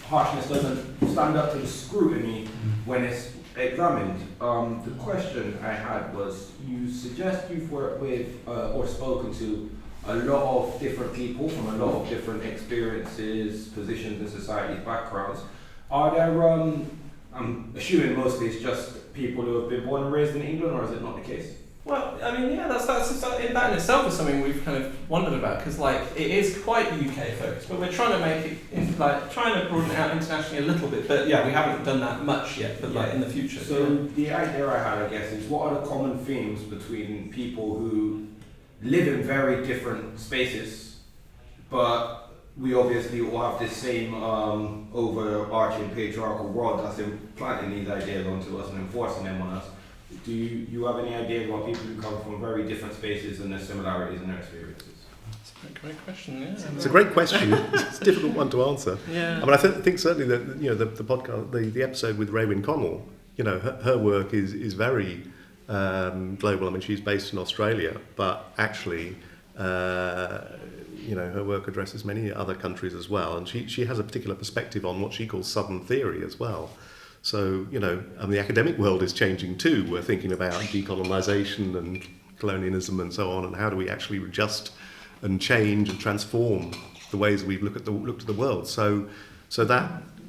harshness doesn't stand up to the scrutiny when it's examined. The question I had was, you suggest you've worked with or spoken to a lot of different people from a lot of different experiences, positions in society, backgrounds. Are there I'm assuming mostly it's just people who have been born and raised in England, or is it not the case? Well, I mean, yeah, that in itself is something we've kind of wondered about, because like it is quite UK focused, but we're trying to make it trying to broaden it out internationally a little bit. But yeah, we haven't done that much yet. But like in the future. So the idea I had, I guess, is what are the common themes between people who live in very different spaces, but we obviously all have this same overarching patriarchal world that's implanting these ideas onto us and enforcing them on us. Do you have any idea about people who come from very different spaces and their similarities in their experiences? That's a great question, yeah. It's a great question. It's a difficult one to answer. Yeah. I mean, I think certainly that, you know, the podcast, the episode with Raewyn Connell, you know, her work is very global. I mean, she's based in Australia, but actually, you know, her work addresses many other countries as well, and she has a particular perspective on what she calls Southern theory as well. So, you know, the academic world is changing too. We're thinking about decolonisation and colonialism and so on, and how do we actually adjust and change and transform the ways we look at the world. So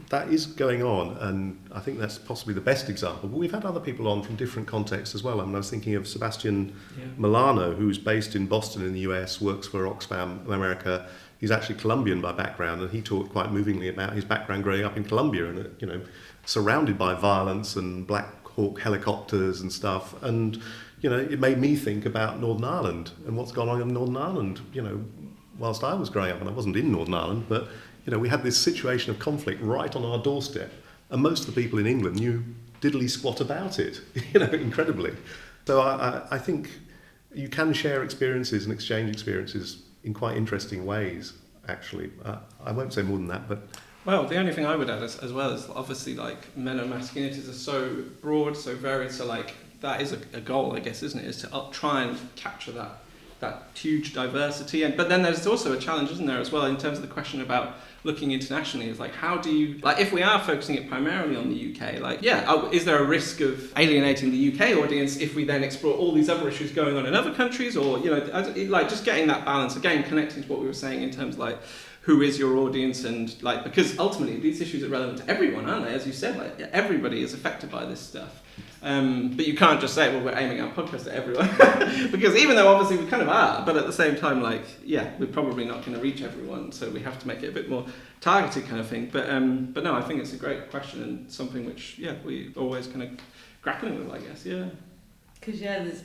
that is going on, and I think that's possibly the best example. But we've had other people on from different contexts as well. I mean, I was thinking of Sebastian Milano, who's based in Boston in the US, works for Oxfam America. He's actually Colombian by background, and he talked quite movingly about his background growing up in Colombia and, you know, surrounded by violence and Black Hawk helicopters and stuff. And, you know, it made me think about Northern Ireland and what's gone on in Northern Ireland, you know, whilst I was growing up, and I wasn't in Northern Ireland, but you know, we had this situation of conflict right on our doorstep, and most of the people in England knew diddly squat about it, you know, incredibly. So I think you can share experiences and exchange experiences in quite interesting ways, actually. I won't say more than that, but... Well, the only thing I would add as well is obviously like men and masculinities are so broad, so varied, so like that is a goal, I guess, isn't it? Is to try and capture that that huge diversity. But then there's also a challenge, isn't there, as well, in terms of the question about looking internationally. Is like, how do you, like, if we are focusing it primarily on the UK, like, is there a risk of alienating the UK audience if we then explore all these other issues going on in other countries? Or, like, just getting that balance, again, connecting to what we were saying in terms of, like, who is your audience, and, like, because ultimately these issues are relevant to everyone, aren't they? As you said, like, everybody is affected by this stuff. But you can't just say, well, we're aiming our podcast at everyone. Because even though obviously we kind of are, but at the same time, like, we're probably not going to reach everyone, so we have to make it a bit more targeted kind of thing. But no, I think it's a great question and something which, we always kind of grappling with, I guess, Because, there's,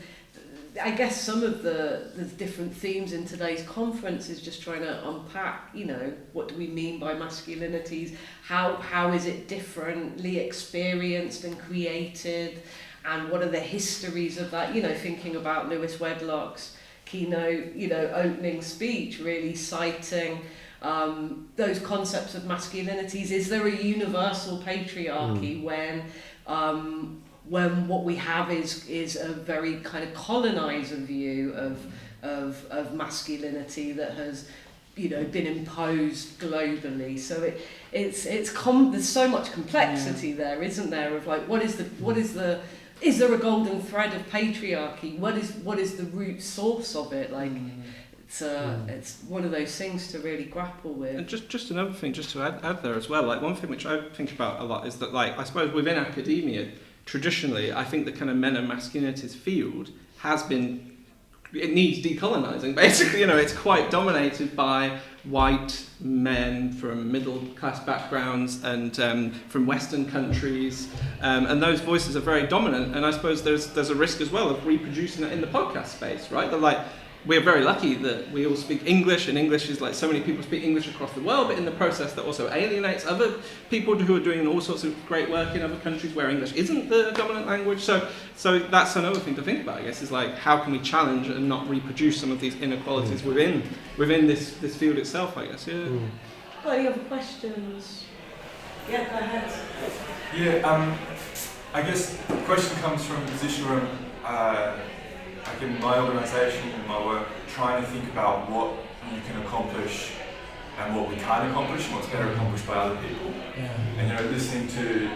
I guess some of the different themes in today's conference is just trying to unpack, what do we mean by masculinities? How is it differently experienced and created? And what are the histories of that? Thinking about Lewis Wedlock's keynote, opening speech, really citing those concepts of masculinities. Is there a universal patriarchy when what we have is a very kind of colonizer view of masculinity that has been imposed globally? So there's so much complexity there, isn't there, of like is there a golden thread of patriarchy? What is the root source of it? Like it's one of those things to really grapple with. And just another thing, just to add there as well, like one thing which I think about a lot is that, like, I suppose within academia, traditionally, I think the kind of men and masculinities field it needs decolonising, basically. It's quite dominated by white men from middle class backgrounds and from Western countries, and those voices are very dominant, and I suppose there's a risk as well of reproducing that in the podcast space, right? That, like, we're very lucky that we all speak English, and English is, like, so many people speak English across the world, but in the process that also alienates other people who are doing all sorts of great work in other countries where English isn't the dominant language. So that's another thing to think about, I guess, is like, how can we challenge and not reproduce some of these inequalities within this field itself, I guess. Got any other questions? Go ahead. I guess the question comes from a position where like in my organisation, in my work, trying to think about what you can accomplish and what we can't accomplish and what's better accomplished by other people. And listening to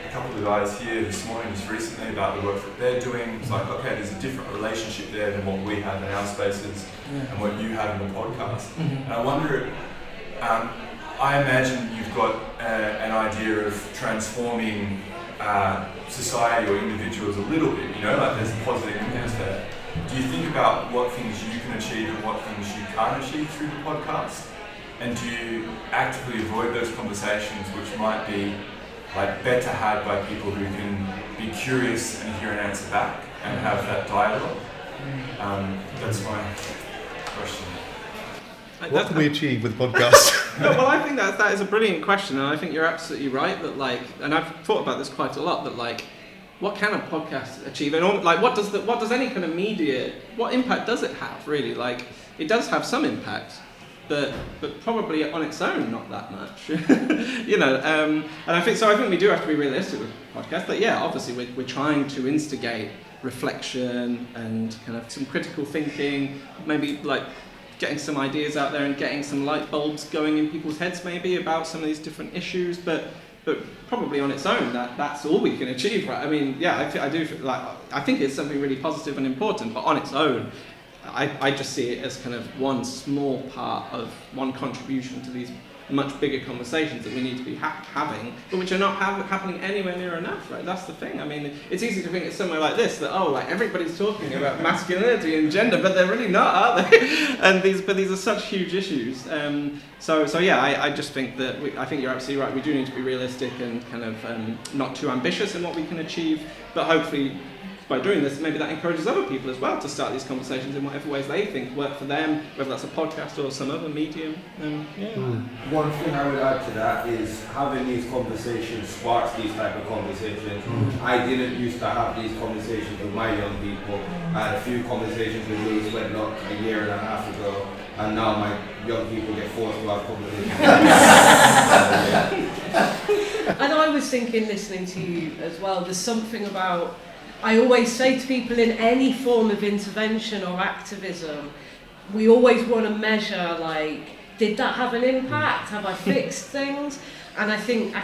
a couple of the guys here this morning, just recently, about the work that they're doing, it's like, okay, there's a different relationship there than what we have in our spaces and what you have in the podcast. And I wonder, I imagine you've got an idea of transforming society or individuals a little bit, like there's a positive influence there. Do you think about what things you can achieve and what things you can't achieve through the podcast? And do you actively avoid those conversations which might be like better had by people who can be curious and hear an answer back and have that dialogue? That's my question. What can we achieve with podcasts? No, well, I think that is a brilliant question, and I think you're absolutely right that, like, and I've thought about this quite a lot, that, like, what can a podcast achieve, and like, what does any kind of media, what impact does it have, really? Like, it does have some impact, but probably on its own not that much. And I think we do have to be realistic with podcasts. But obviously we're trying to instigate reflection and kind of some critical thinking, maybe like getting some ideas out there and getting some light bulbs going in people's heads maybe about some of these different issues, but probably on its own that's all we can achieve, right? I mean, I think it's something really positive and important, but on its own I just see it as kind of one small part of one contribution to these much bigger conversations that we need to be having, but which are not happening anywhere near enough, right? That's the thing. I mean, it's easy to think it's somewhere like this, that, like, everybody's talking about masculinity and gender, but they're really not, are they? And these are such huge issues. I just think that, I think you're absolutely right, we do need to be realistic and kind of not too ambitious in what we can achieve, but hopefully by doing this, maybe that encourages other people as well to start these conversations in whatever ways they think work for them, whether that's a podcast or some other medium. One thing I would add to that is having these conversations sparks these type of conversations. I didn't used to have these conversations with my young people. I had a few conversations with Lewis Wedlock a year and a half ago, and now my young people get forced to have conversations. And I was thinking, listening to you as well, there's something about I always say to people in any form of intervention or activism, we always want to measure, like, did that have an impact? Have I fixed things? And I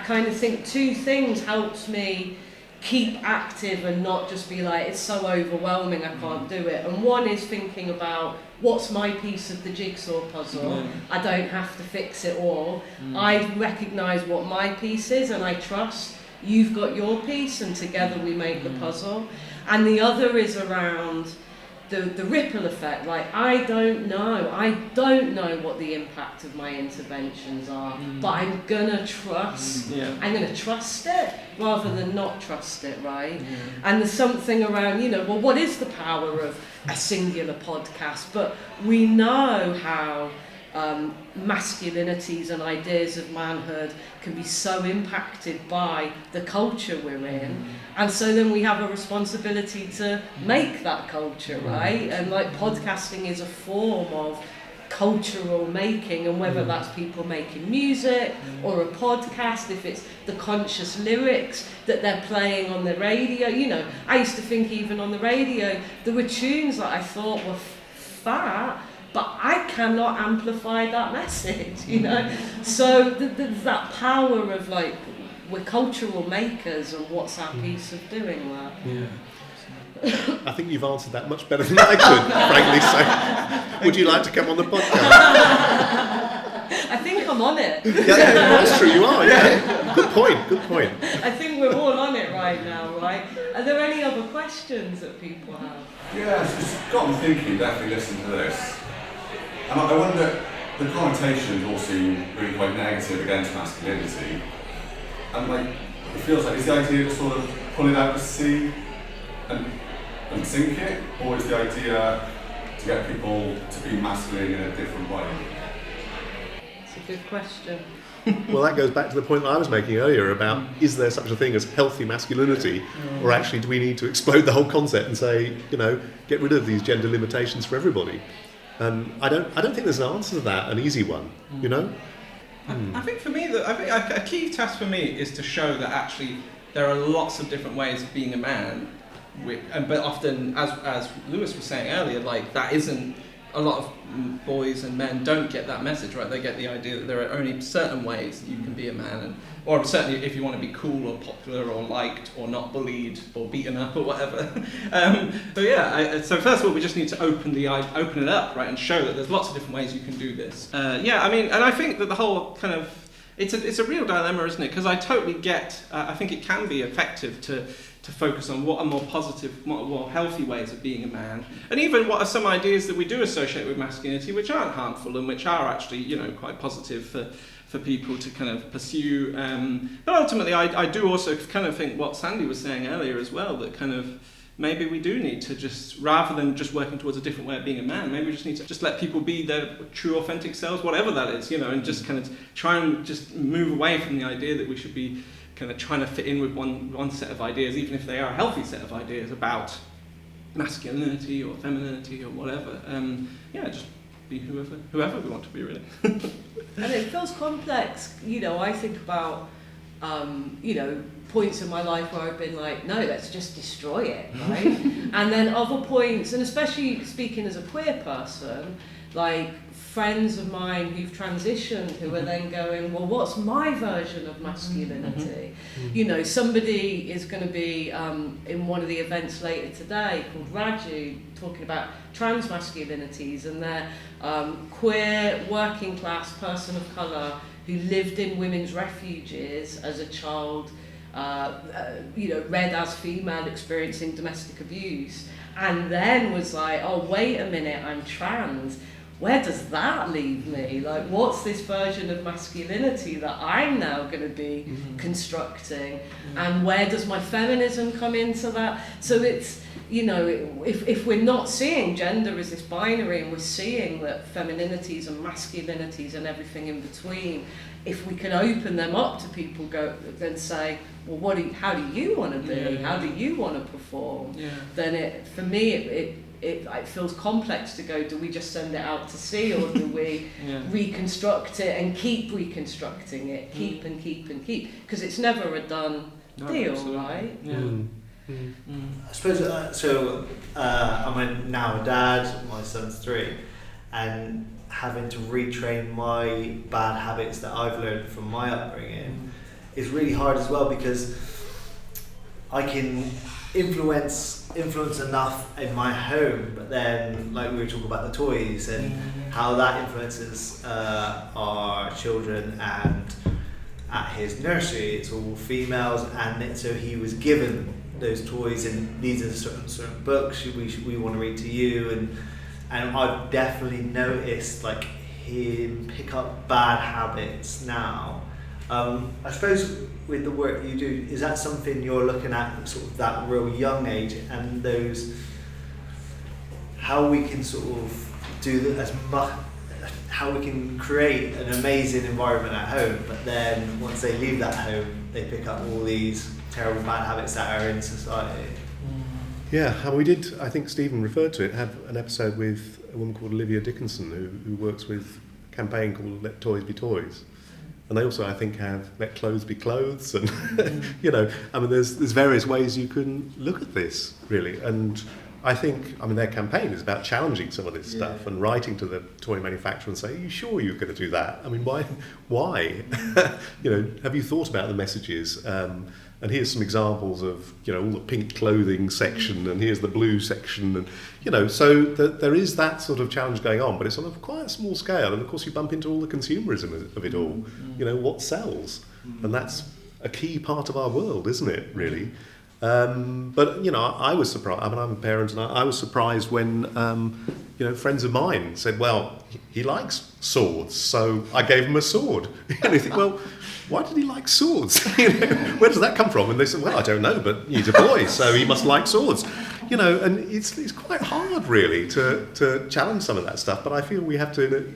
kind of think two things helped me keep active and not just be like, it's so overwhelming, I can't do it. And one is thinking about, what's my piece of the jigsaw puzzle? I don't have to fix it all. I recognise what my piece is, and I trust you've got your piece, and together we make the puzzle. And the other is around the ripple effect. Like, I don't know what the impact of my interventions are, but I'm gonna trust. I'm gonna trust it rather than not trust it, right? And there's something around, well, what is the power of a singular podcast? But we know how masculinities and ideas of manhood can be so impacted by the culture we're in, and so then we have a responsibility to make that culture, right? And like, podcasting is a form of cultural making, and whether that's people making music or a podcast, if it's the conscious lyrics that they're playing on the radio, I used to think even on the radio there were tunes that I thought were fat, but I cannot amplify that message, So there's that power of, like, we're cultural makers, and what's our piece of doing that? I think you've answered that much better than I could, frankly. So, would you like to come on the podcast? I think I'm on it. Yeah, that's true. You are. Yeah. Good point. I think we're all on it right now, right? Are there any other questions that people have? Yeah, it's got me thinking. Definitely listen to this. And I wonder, the connotations all seem really quite negative against masculinity. And like, it feels like, is the idea to sort of pull it out to sea and sink it? Or is the idea to get people to be masculine in a different way? It's a good question. Well, that goes back to the point that I was making earlier about, is there such a thing as healthy masculinity, or actually do we need to explode the whole concept and say, get rid of these gender limitations for everybody? I don't think there's an answer to that, an easy one, I think for me, a key task for me is to show that actually there are lots of different ways of being a man, but often, as Lewis was saying earlier, like, that isn't, a lot of boys and men don't get that message, right? They get the idea that there are only certain ways you can be a man, or certainly if you want to be cool or popular or liked or not bullied or beaten up or whatever. So first of all, we just need to open it up, right, and show that there's lots of different ways you can do this. And I think that the whole kind of, it's a real dilemma, isn't it? Because I totally get, I think it can be effective to focus on what are more positive, more healthy ways of being a man, and even what are some ideas that we do associate with masculinity which aren't harmful and which are actually, quite positive for people to kind of pursue. But ultimately, I do also kind of think what Sandy was saying earlier as well, that kind of maybe we do need to just, rather than just working towards a different way of being a man, maybe we just need to just let people be their true authentic selves, whatever that is, and just kind of try and just move away from the idea that we should be kind of trying to fit in with one set of ideas, even if they are a healthy set of ideas about masculinity or femininity or whatever. Just be whoever we want to be, really. And it feels complex. I think about, points in my life where I've been like, no, let's just destroy it, right? And then other points, and especially speaking as a queer person, like friends of mine who've transitioned who are then going, well, what's my version of masculinity? Somebody is going to be in one of the events later today called Raju, talking about trans masculinities, and they're queer, working class person of colour who lived in women's refuges as a child, read as female, experiencing domestic abuse, and then was like, oh, wait a minute, I'm trans. Where does that leave me? Like, what's this version of masculinity that I'm now going to be constructing? And where does my feminism come into that? So it's, if we're not seeing gender as this binary, and we're seeing that femininities and masculinities and everything in between, if we can open them up to people, go and say, well, how do you want to be? How do you want to perform? Then it feels complex to go, do we just send it out to sea, or do we reconstruct it and keep reconstructing it, keep and keep and keep? Because it's never a done deal, absolutely. right? I suppose I'm now a dad, my son's 3, and having to retrain my bad habits that I've learned from my upbringing is really hard as well, because I can influence enough in my home, but then, like we were talking about the toys and how that influences our children, and at his nursery it's all females, and so he was given those toys and these are certain books we want to read to you, and I've definitely noticed like him pick up bad habits now. I suppose with the work you do, is that something you're looking at sort of that real young age, and those how we can sort of do as much, how we can create an amazing environment at home, but then once they leave that home they pick up all these terrible bad habits that are in society. Yeah, and we did, I think Stephen referred to it, have an episode with a woman called Olivia Dickinson who works with a campaign called Let Toys Be Toys. And they also, I think, have Let Clothes Be Clothes, and you know, I mean, there's various ways you can look at this, really. And I think, I mean, their campaign is about challenging some of this stuff and writing to the toy manufacturer and say, "Are you sure you're going to do that? I mean, why? You know, have you thought about the messages?" And here's some examples of, you know, all the pink clothing section, and here's the blue section, and you know, so there is that sort of challenge going on, but it's on a quite a small scale, and of course you bump into all the consumerism of it all. You know, what sells, and that's a key part of our world, isn't it? Really. But you know, I was surprised. I mean, I'm a parent, and I was surprised when you know, friends of mine said, "Well, he likes swords, so I gave him a sword." And you think, well, why did he like swords? You know, where does that come from? And they said, well, I don't know, but he's a boy, so he must like swords. You know, and it's quite hard, really, to challenge some of that stuff. But I feel we have to,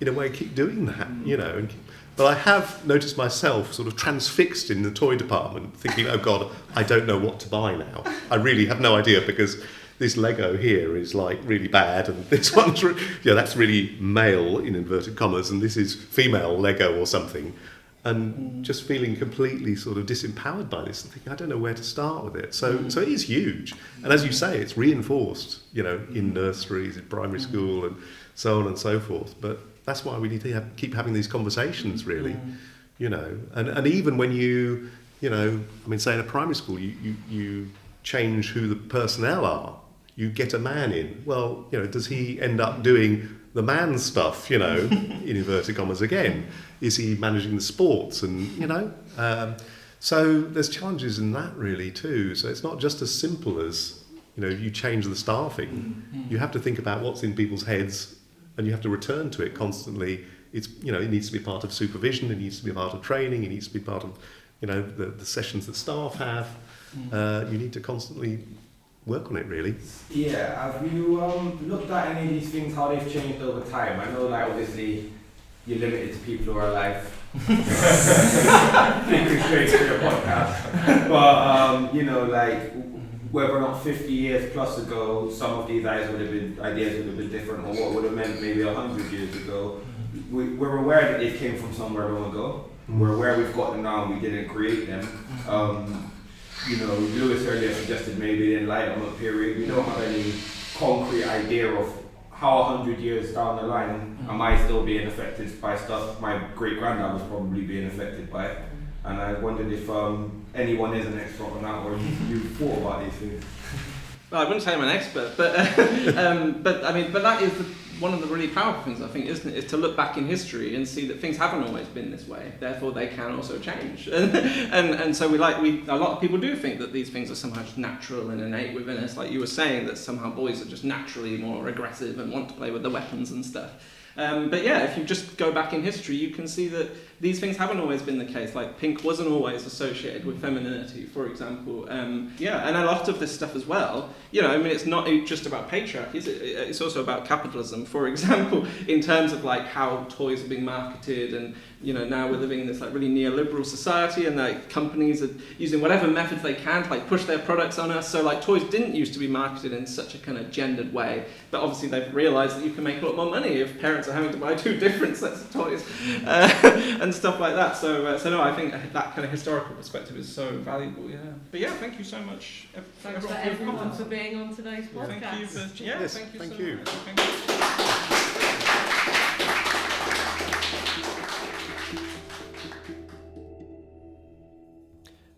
in a way, keep doing that, you know. But I have noticed myself sort of transfixed in the toy department, thinking, oh, God, I don't know what to buy now. I really have no idea, because this Lego here is like really bad, and this one's, that's really male, in inverted commas, and this is female Lego or something. And just feeling completely sort of disempowered by this, and thinking, I don't know where to start with it. So it is huge. And as you say, it's reinforced, you know, in nurseries, in primary school, and so on and so forth. But that's why we need to keep having these conversations, really, you know. And even when you know, I mean, say in a primary school, you change who the personnel are. You get a man in. Well, you know, does he end up doing the man stuff, you know, in inverted commas again? Is he managing the sports? And, you know, so there's challenges in that really too. So it's not just as simple as, you know, you change the staffing. You have to think about what's in people's heads, and you have to return to it constantly. It's, you know, it needs to be part of supervision, it needs to be part of training, it needs to be part of, you know, the sessions that staff have. You need to constantly work on it, really. Yeah, have you looked at any of these things, how they've changed over time? I know, like, obviously you're limited to people who are alive. Thinking straight to your podcast. But you know, like, whether or not 50 years plus ago some of these ideas would have been different, or what would have meant maybe 100 years ago, we're aware that they came from somewhere long ago. We're aware we've got them now and we didn't create them. You know, Lewis earlier suggested maybe the Enlightenment period. We don't have any concrete idea of how 100 years down the line am I still being affected by stuff my great-granddad was probably being affected by. And I wondered if anyone is an expert on that, or you thought about these things. Well, I wouldn't say I'm an expert, but I mean, but that is one of the really powerful things, I think, isn't it? Is to look back in history and see that things haven't always been this way. Therefore, they can also change. And so a lot of people do think that these things are somehow just natural and innate within us. Like you were saying, that somehow boys are just naturally more aggressive and want to play with the weapons and stuff. But yeah, if you just go back in history, you can see that these things haven't always been the case. Like pink wasn't always associated with femininity, for example. Yeah, and a lot of this stuff as well. You know, I mean, it's not just about patriarchy, is it? It's also about capitalism, for example, in terms of like how toys are being marketed, and you know, now we're living in this like really neoliberal society, and like companies are using whatever methods they can to like push their products on us. So like toys didn't used to be marketed in such a kind of gendered way, but obviously they've realised that you can make a lot more money if parents parents are having to buy 2 different sets of toys and stuff like that. So no, I think that kind of historical perspective is so valuable. Yeah. But yeah, thank you so much. Thanks for everyone for being on today's podcast. Thank you for Yes, thank you. thank so you. much. Thank you.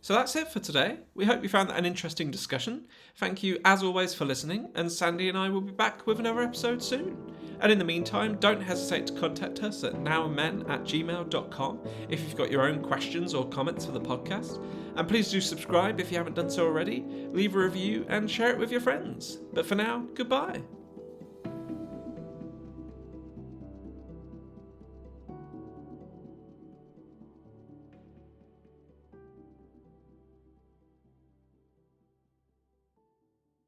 So that's it for today. We hope you found that an interesting discussion. Thank you, as always, for listening, and Sandy and I will be back with another episode soon. And in the meantime, don't hesitate to contact us at nowandmen@gmail.com if you've got your own questions or comments for the podcast. And please do subscribe if you haven't done so already, leave a review, and share it with your friends. But for now, goodbye.